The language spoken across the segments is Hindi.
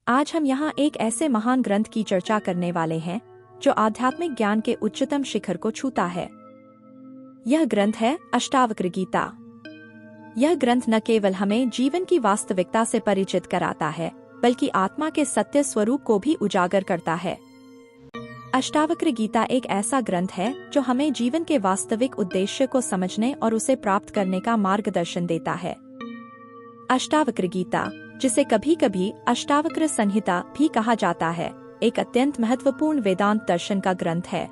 आज हम यहाँ एक ऐसे महान ग्रंथ की चर्चा करने वाले हैं जो आध्यात्मिक ज्ञान के उच्चतम शिखर को छूता है। यह ग्रंथ है अष्टावक्र गीता। यह ग्रंथ न केवल हमें जीवन की वास्तविकता से परिचित कराता है, बल्कि आत्मा के सत्य स्वरूप को भी उजागर करता है। अष्टावक्र गीता एक ऐसा ग्रंथ है जो हमें जीवन के वास्तविक उद्देश्य को समझने और उसे प्राप्त करने का मार्गदर्शन देता है। अष्टावक्र गीता, जिसे कभी कभी अष्टावक्र संहिता भी कहा जाता है, एक अत्यंत महत्वपूर्ण वेदांत दर्शन का ग्रंथ है।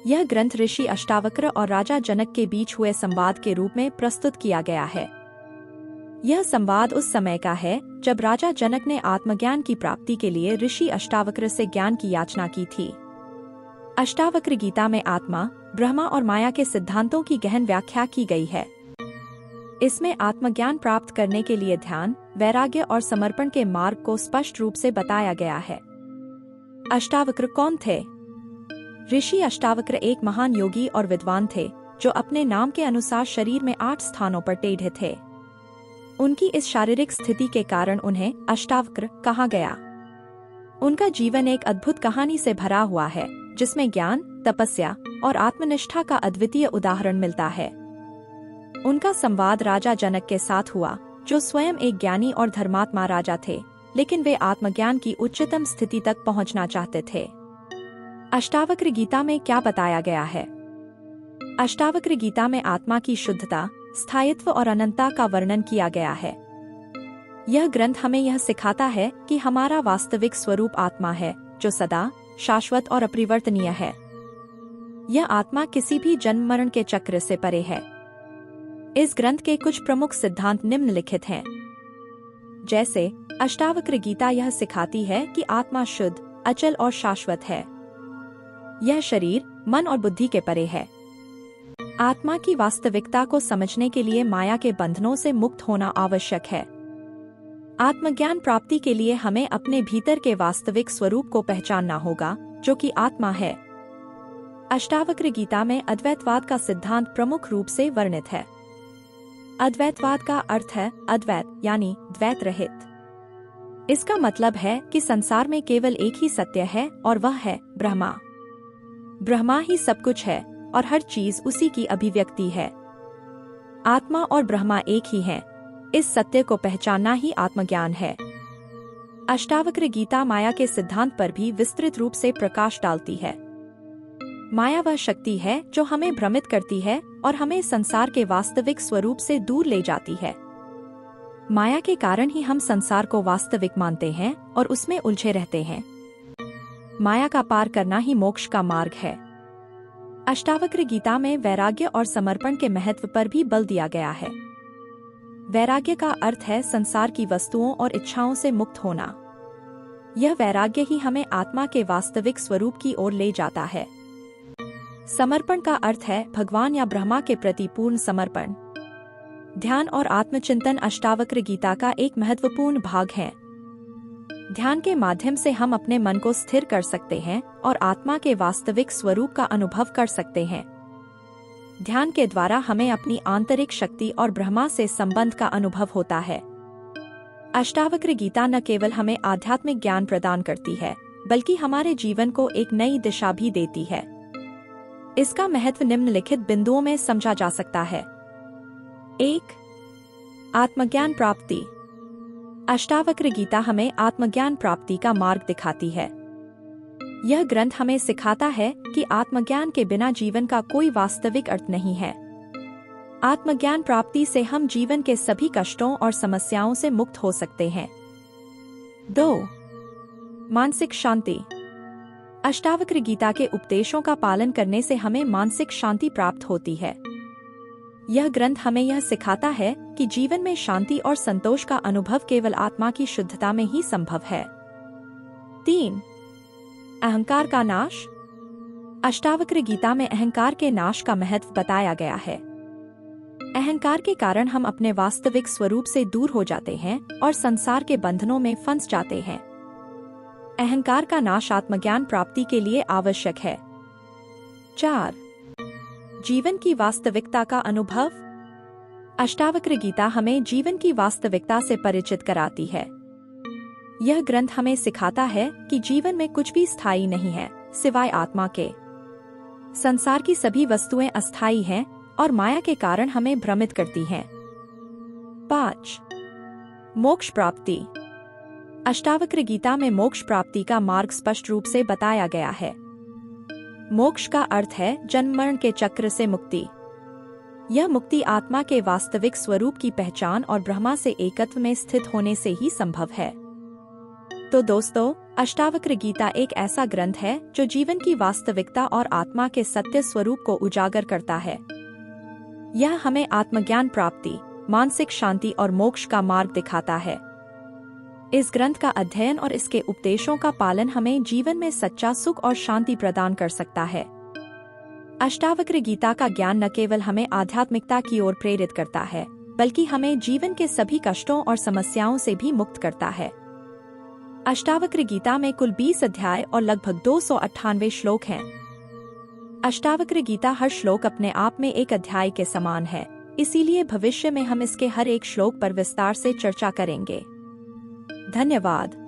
यह ग्रंथ ऋषि अष्टावक्र और राजा जनक के बीच हुए संवाद के रूप में प्रस्तुत किया गया है। यह संवाद उस समय का है जब राजा जनक ने आत्मज्ञान की प्राप्ति के लिए ऋषि अष्टावक्र से ज्ञान की याचना की थी। अष्टावक्र गीता में आत्मा, ब्रह्मा और माया के सिद्धांतों की गहन व्याख्या की गई है। इसमें आत्मज्ञान प्राप्त करने के लिए ध्यान, वैराग्य और समर्पण के मार्ग को स्पष्ट रूप से बताया गया है। अष्टावक्र कौन थे? ऋषि अष्टावक्र एक महान योगी और विद्वान थे जो अपने नाम के अनुसार शरीर में 8 स्थानों पर टेढ़े थे। उनकी इस शारीरिक स्थिति के कारण उन्हें अष्टावक्र कहा गया। उनका जीवन एक अद्भुत कहानी से भरा हुआ है, जिसमें ज्ञान, तपस्या और आत्मनिष्ठा का अद्वितीय उदाहरण मिलता है। उनका संवाद राजा जनक के साथ हुआ, जो स्वयं एक ज्ञानी और धर्मात्मा राजा थे, लेकिन वे आत्मज्ञान की उच्चतम स्थिति तक पहुंचना चाहते थे। अष्टावक्र गीता में क्या बताया गया है? अष्टावक्र गीता में आत्मा की शुद्धता, स्थायित्व और अनंतता का वर्णन किया गया है। यह ग्रंथ हमें यह सिखाता है कि हमारा वास्तविक स्वरूप आत्मा है, जो सदा, शाश्वत और अपरिवर्तनीय है। यह आत्मा किसी भी जन्म मरण के चक्र से परे है। इस ग्रंथ के कुछ प्रमुख सिद्धांत निम्नलिखित हैं। जैसे अष्टावक्र गीता यह सिखाती है कि आत्मा शुद्ध, अचल और शाश्वत है। यह शरीर, मन और बुद्धि के परे है। आत्मा की वास्तविकता को समझने के लिए माया के बंधनों से मुक्त होना आवश्यक है। आत्मज्ञान प्राप्ति के लिए हमें अपने भीतर के वास्तविक स्वरूप को पहचानना होगा, जो कि आत्मा है। अष्टावक्र गीता में अद्वैतवाद का सिद्धांत प्रमुख रूप से वर्णित है। अद्वैतवाद का अर्थ है अद्वैत, यानी द्वैत रहित। इसका मतलब है कि संसार में केवल एक ही सत्य है और वह है ब्रह्मा। ब्रह्मा ही सब कुछ है और हर चीज उसी की अभिव्यक्ति है। आत्मा और ब्रह्मा एक ही हैं। इस सत्य को पहचानना ही आत्मज्ञान है। अष्टावक्र गीता माया के सिद्धांत पर भी विस्तृत रूप से प्रकाश डालती है। माया वह शक्ति है जो हमें भ्रमित करती है और हमें संसार के वास्तविक स्वरूप से दूर ले जाती है। माया के कारण ही हम संसार को वास्तविक मानते हैं और उसमें उलझे रहते हैं। माया का पार करना ही मोक्ष का मार्ग है। अष्टावक्र गीता में वैराग्य और समर्पण के महत्व पर भी बल दिया गया है। वैराग्य का अर्थ है संसार की वस्तुओं और इच्छाओं से मुक्त होना। यह वैराग्य ही हमें आत्मा के वास्तविक स्वरूप की ओर ले जाता है। समर्पण का अर्थ है भगवान या ब्रह्मा के प्रति पूर्ण समर्पण। ध्यान और आत्मचिंतन अष्टावक्र गीता का एक महत्वपूर्ण भाग है। ध्यान के माध्यम से हम अपने मन को स्थिर कर सकते हैं और आत्मा के वास्तविक स्वरूप का अनुभव कर सकते हैं। ध्यान के द्वारा हमें अपनी आंतरिक शक्ति और ब्रह्मा से संबंध का अनुभव होता है। अष्टावक्र गीता न केवल हमें आध्यात्मिक ज्ञान प्रदान करती है, बल्कि हमारे जीवन को एक नई दिशा भी देती है। इसका महत्व निम्नलिखित बिंदुओं में समझा जा सकता है। 1. आत्मज्ञान प्राप्ति। अष्टावक्र गीता हमें आत्मज्ञान प्राप्ति का मार्ग दिखाती है। यह ग्रंथ हमें सिखाता है कि आत्मज्ञान के बिना जीवन का कोई वास्तविक अर्थ नहीं है। आत्मज्ञान प्राप्ति से हम जीवन के सभी कष्टों और समस्याओं से मुक्त हो सकते हैं। 2. मानसिक शांति। अष्टावक्र गीता के उपदेशों का पालन करने से हमें मानसिक शांति प्राप्त होती है। यह ग्रंथ हमें यह सिखाता है कि जीवन में शांति और संतोष का अनुभव केवल आत्मा की शुद्धता में ही संभव है। 3. अहंकार का नाश। अष्टावक्र गीता में अहंकार के नाश का महत्व बताया गया है। अहंकार के कारण हम अपने वास्तविक स्वरूप से दूर हो जाते हैं और संसार के बंधनों में फंस जाते हैं। अहंकार का नाश आत्मज्ञान प्राप्ति के लिए आवश्यक है। 4. जीवन की वास्तविकता का अनुभव। अष्टावक्र गीता हमें जीवन की वास्तविकता से परिचित कराती है। यह ग्रंथ हमें सिखाता है कि जीवन में कुछ भी स्थायी नहीं है सिवाय आत्मा के। संसार की सभी वस्तुएं अस्थायी हैं और माया के कारण हमें भ्रमित करती हैं। 5. मोक्ष प्राप्ति। अष्टावक्र गीता में मोक्ष प्राप्ति का मार्ग स्पष्ट रूप से बताया गया है। मोक्ष का अर्थ है जन्म मरण के चक्र से मुक्ति। यह मुक्ति आत्मा के वास्तविक स्वरूप की पहचान और ब्रह्मा से एकत्व में स्थित होने से ही संभव है। तो दोस्तों, अष्टावक्र गीता एक ऐसा ग्रंथ है जो जीवन की वास्तविकता और आत्मा के सत्य स्वरूप को उजागर करता है। यह हमें आत्मज्ञान प्राप्ति, मानसिक शांति और मोक्ष का मार्ग दिखाता है। इस ग्रंथ का अध्ययन और इसके उपदेशों का पालन हमें जीवन में सच्चा सुख और शांति प्रदान कर सकता है। अष्टावक्र गीता का ज्ञान न केवल हमें आध्यात्मिकता की ओर प्रेरित करता है, बल्कि हमें जीवन के सभी कष्टों और समस्याओं से भी मुक्त करता है। अष्टावक्र गीता में कुल 20 अध्याय और लगभग 298 श्लोक हैं। अष्टावक्र गीता हर श्लोक अपने आप में एक अध्याय के समान है, इसीलिए भविष्य में हम इसके हर एक श्लोक पर विस्तार से चर्चा करेंगे। धन्यवाद।